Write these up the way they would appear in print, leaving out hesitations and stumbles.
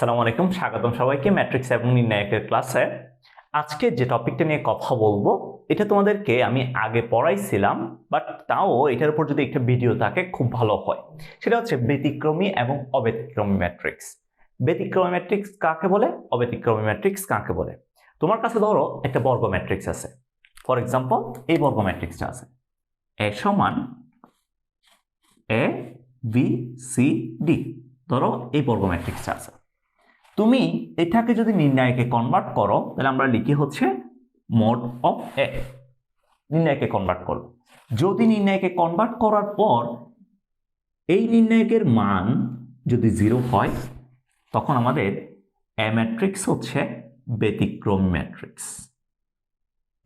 আসসালামু আলাইকুম, স্বাগতম সবাইকে ম্যাট্রিক্স এবং নির্ণায়কের ক্লাসে। আজকে যে টপিকটা নিয়ে কথা বলবো এটা তোমাদেরকে আমি আগে পড়াইছিলাম, বাট তাও এটার উপর যদি একটা ভিডিও থাকে খুব ভালো হয়। সেটা হচ্ছে ব্যতিক্রমী এবং অব্যতিক্রমী ম্যাট্রিক্স। ব্যতিক্রমী ম্যাট্রিক্স কাকে বলে, অব্যতিক্রমী ম্যাট্রিক্স কাকে বলে। তোমার কাছে ধরো একটা বর্গ ম্যাট্রিক্স আছে, ফর এক্সাম্পল এই বর্গ ম্যাট্রিক্সটা আছে এ সমান এ বি সি ডি। ধরো এই বর্গ ম্যাট্রিক্সটা আছে, তুমি এটাকে যদি নির্ণায়কে কনভার্ট করো তাহলে আমরা লিখি হচ্ছে মোড অফ এ। নির্ণায়কে কনভার্ট করো, যদি নির্ণায়কে কনভার্ট করার পর এই নির্ণায়কের মান যদি 0 হয় তখন আমাদের এ ম্যাট্রিক্স হচ্ছে ব্যতিক্রমী ম্যাট্রিক্স।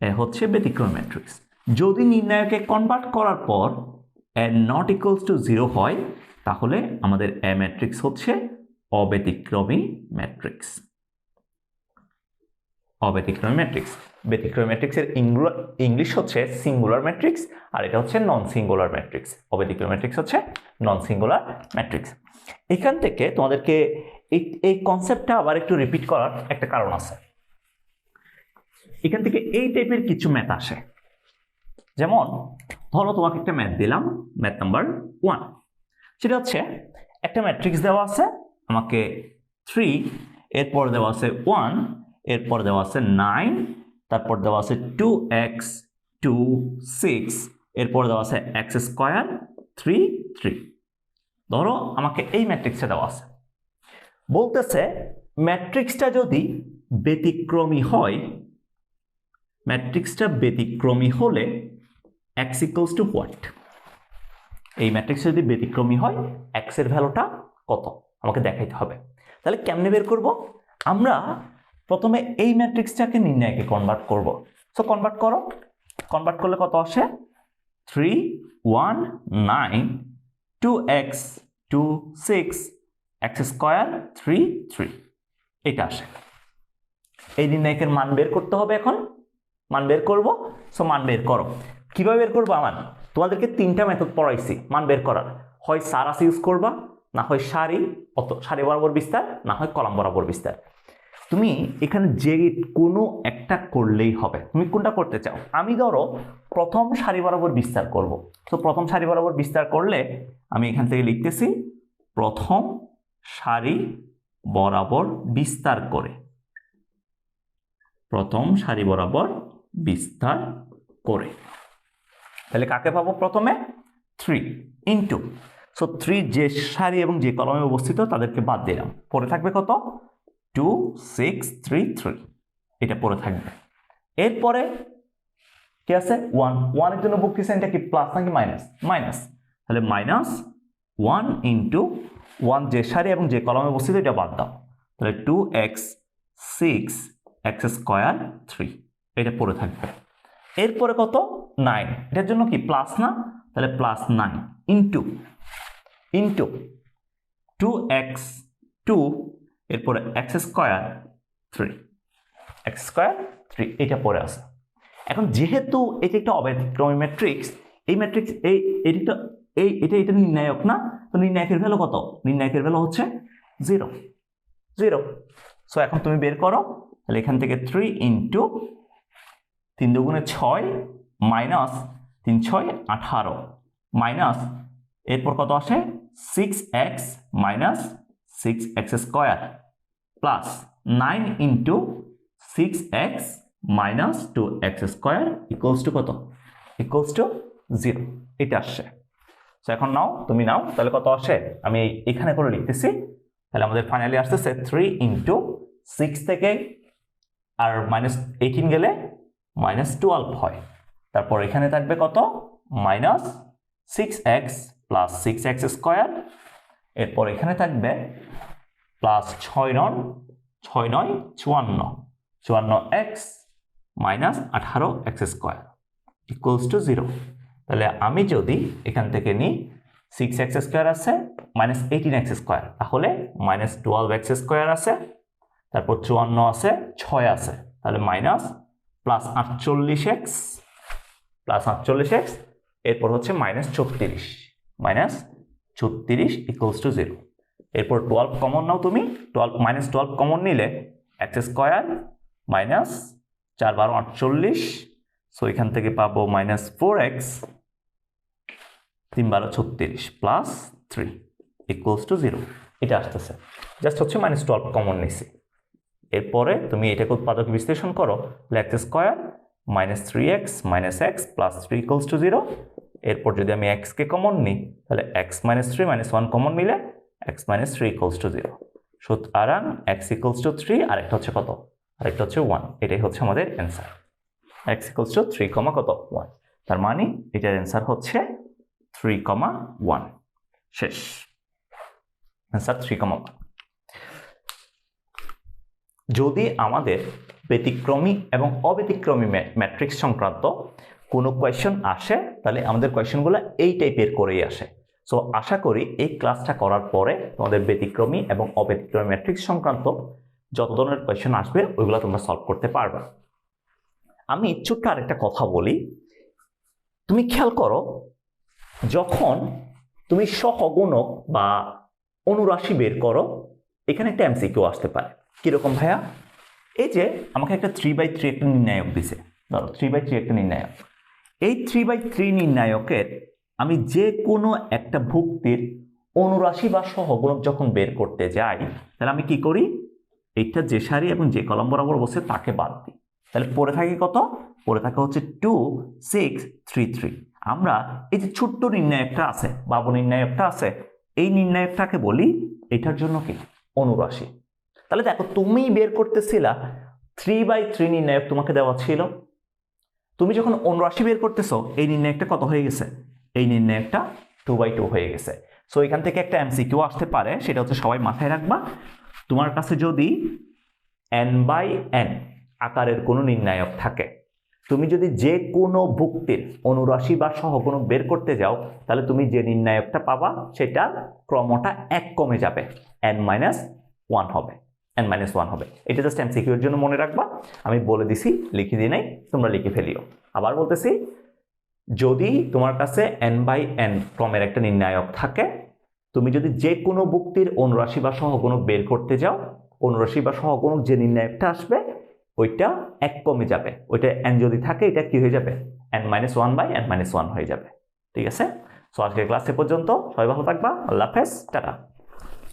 এ হচ্ছে ব্যতিক্রমী ম্যাট্রিক্স। যদি নির্ণায়কে কনভার্ট করার পর এ নট ইকুয়ালস টু 0 হয় তাহলে আমাদের এ ম্যাট্রিক্স হচ্ছে অব্যতিক্রমী ম্যাট্রিক্স। অব্যতিক্রমী ম্যাট্রিক্স, ব্যতিক্রমী ম্যাট্রিক্সের ইংলিশ হচ্ছে সিঙ্গুলার ম্যাট্রিক্স, আর এটা হচ্ছে নন সিঙ্গুলার ম্যাট্রিক্স। অব্যতিক্রমী ম্যাট্রিক্স হচ্ছে নন সিঙ্গুলার ম্যাট্রিক্স। এখান থেকে তোমাদেরকে এই কনসেপ্টটা আবার একটু রিপিট করার একটা কারণ আছে। এখান থেকে এই টাইপের কিছু ম্যাথ আসে, যেমন ধরো তোমাকে একটা ম্যাথ দিলাম, ম্যাথ নাম্বার 1। সেটা হচ্ছে একটা ম্যাট্রিক্স দেওয়া আছে আমাকে 3, এরপর দেওয়া আছে 1, এরপর দেওয়া আছে 9, তারপর দেওয়া আছে 2x 2 6, এরপর দেওয়া আছে x স্কয়ার 3 3। ধরো আমাকে এই ম্যাট্রিক্সটা দেওয়া আছে, বলতেছে ম্যাট্রিক্সটা যদি ব্যতিক্রমী হয়, ম্যাট্রিক্সটা ব্যতিক্রমী হলে x ইকুয়ালস টু হোয়াট। এই ম্যাট্রিক্স যদি ব্যতিক্রমী হয় x এর ভ্যালুটা কত আমাকে দেখাইতে হবে। তাহলে কেমনে বের করব? আমরা প্রথমে এই ম্যাট্রিক্সটাকে নির্ণায়কে কনভার্ট করব। সো কনভার্ট করো, কনভার্ট করলে কত আসে? 3 1 9 2x 2 6 x স্কয়ার 3 3 এটা আসে। এই নির্ণায়কের মান বের করতে হবে। এখন মান বের করব। সো মান বের করো। কিভাবে বের করবো? আমার তোমাদেরকে 3টা মেথড পড়াইছি মান বের করার। হয় সারাস ইউজ করবা, না হয় সারি বরাবর বিস্তার, না হয় কলাম বরাবর বিস্তার। তুমি এখানে যে কোনো একটা করলেই হবে। তুমি কোনটা করতে চাও? আমি ধরো প্রথম সারি বরাবর বিস্তার করব। তো প্রথম সারি বরাবর বিস্তার করলে আমি এখান থেকে লিখতেছি প্রথম সারি বরাবর বিস্তার করে, প্রথম সারি বরাবর বিস্তার করে। তাহলে কাকে পাবো? প্রথমে 3 ইন্টু, সো 3 যে সারি এবং যে কলামে অবস্থিত তাদেরকে বাদ দিলাম, পরে থাকবে কত? 2 6 3 3 এটা পরে থাকবে। এরপরে কি আছে? 1 এর জন্য বুঝতেছি এটা কি প্লাস নাকি মাইনাস? মাইনাস। তাহলে মাইনাস 1 ইন্টু 1 যে সারি এবং যে কলামে অবস্থিত এটা বাদ দাও, তাহলে 2x 6 x স্কয়ার 3 এটা পরে থাকবে। এরপরে কত? 9, এটার জন্য কি প্লাস না? তাহলে প্লাস 9 ইন্টু 2x 2, এরপরে x স্কয়ার 3 x স্কয়ার 3 এটা পরে আছে। এখন যেহেতু এটি একটা অব্যতিক্রমী ম্যাট্রিক্স, এই ম্যাট্রিক্স এটা নির্ণায়ক না, তো নির্ণায়কের ভ্যালু কত? নির্ণায়কের ভ্যালু হচ্ছে 0 0। সো এখন তুমি বের করো। তাহলে এখান থেকে 3 ইন্টু 3 দুগুণে 6 মাইনাস 3 6 18 মাইনাস, এরপর কত আসে? 6x minus 6x square plus 9 into 6x minus 2x square equals to কত? ইকুয়ালস টু 0 এটা আসছে। তো এখন নাও, তুমি নাও, তাহলে কত আসে আমি এখানে করে লিখতেছি। তাহলে আমাদের ফাইনালি আসতেছে 3 ইন্টু 6 থেকে আর মাইনাস 18 গেলে মাইনাস 12 হয়। তারপর এখানে থাকবে কত? Minus 6x plus 6x square, এরপর এখানে থাকবে plus 6 9 54 54x minus 18x square equals to 0। তাহলে আমি যদি এখান থেকে নিই 6x স্কয়ার আছে মাইনাস 18x স্কয়ার, তাহলে মাইনাস 12x স্কয়ার আছে, তারপর 54 আছে, 6 আছে, তাহলে মাইনাস প্লাস 48x এরপর হচ্ছে মাইনাস 36 ইকুয়ালস টু 0। এরপর 12 কমন নাও তুমি, 12 কমন নিলে x স্কয়ার মাইনাস 4 12 48, সো এখান থেকে পাবো minus 4x 3 12 36 plus 3 equals to 0। এটা আসতেছে, জাস্ট হচ্ছে -12 কমন নিছি। এরপরে তুমি এটাকে উৎপাদক বিশ্লেষণ করো, x square minus 3x minus x plus 3 equals to 0। এরপর যদি আমি x কে কমন নিই তাহলে x মাইনাস 3 মাইনাস 1 কমন নিলে x মাইনাস 3 ইকুয়ালস টু 0। সুতরাং x ইকুয়ালস টু 3, আর একটা হচ্ছে কত, আরেকটা হচ্ছে 1। এটাই হচ্ছে আমাদের অ্যান্সার, x ইকুয়ালস টু 3 কত 1। তার মানে এটার অ্যান্সার হচ্ছে 3,1। শেষ, অ্যান্সার 3,1। যদি আমাদের ব্যতিক্রমী এবং অব্যতিক্রমী ম্যাট্রিক্স সংক্রান্ত কোনো কোয়েশ্চন আসে তাহলে আমাদের কোয়েশ্চনগুলো এই টাইপের করেই আসে। সো আশা করি এই ক্লাসটা করার পরে তোমাদের ব্যতিক্রমী এবং অব্যতিক্রমী ম্যাট্রিক্স সংক্রান্ত যত ধরনের কোয়েশ্চন আসবে ওইগুলো তোমরা সলভ করতে পারবে। আমি ছোট্ট আরেকটা কথা বলি, তুমি খেয়াল করো যখন তুমি সহগুণক বা অনুরাশি বের করো, এখানে একটা এমসিকিউ আসতে পারে। কিরকম ভাইয়া? এই যে আমাকে একটা 3/3 একটা নির্ণায়ক দিছে, ধরো 3/3 একটা নির্ণায়ক। এই 3/3 নির্ণায়কের আমি যে কোনো একটা ভুক্তির অনুরাশি বা সহগুণক যখন বের করতে যাই তাহলে আমি কি করি, এইটা যে সারি এবং যে কলাম বরাবর বসে তাকে বাদ দিই। তাহলে পড়ে থাকে কত? পড়ে থাকে হচ্ছে 2 6 3 3। আমরা এই যে ছোট্ট নির্ণায়কটা আছে, বাবু নির্ণায়কটা আছে, এই নির্ণায়কটাকে বলি এটার জন্য কি অনুরাশি। তাহলে দেখো তুমি বের করতেছিলা 3/3 নির্ণায়ক তোমাকে দেওয়া ছিল, তুমি যখন অনুরাশি বের করতেছো এই নির্ণায়কটা কত হয়ে গেছে, এই নির্ণায়কটা 2/2 হয়ে গেছে। সো এখান থেকে একটা এমসিকিউ আসতে পারে, সেটা হচ্ছে সবাই মাথায় রাখবা, তোমার কাছে যদি n/n আকারের কোনো নির্ণায়ক থাকে, তুমি যদি যে কোনো ভুক্তির অনুরাশি বা সহগুণক বের করতে যাও তাহলে তুমি যে নির্ণায়কটা পাবা সেটার ক্রমটা 1 কমে যাবে, n-1 হবে, n-1 হবে। এটা জাস্ট এমসিকিউ এর জন্য মনে রাখবা, আমি বলে দিছি, লিখে দিই নাই, তোমরা লিখে ফেলিও। আবার বলতেছি, যদি তোমার কাছে n/n ক্রমের একটা নির্ণায়ক থাকে, তুমি যদি যে কোনো ভুক্তির অনুরাশি বা সহগুণক বের করতে যাও, অনুরাশি বা সহগুণক যে নির্ণায়কটা আসবে ওইটা 1 কমে যাবে, ওইটা n যদি থাকে এটা কি হয়ে যাবে, n-1/n-1 হয়ে যাবে। ঠিক আছে? সো আজকের ক্লাস এ পর্যন্ত, সবাই ভালো থাকবা, আল্লাহ হাফেজ, টাটা।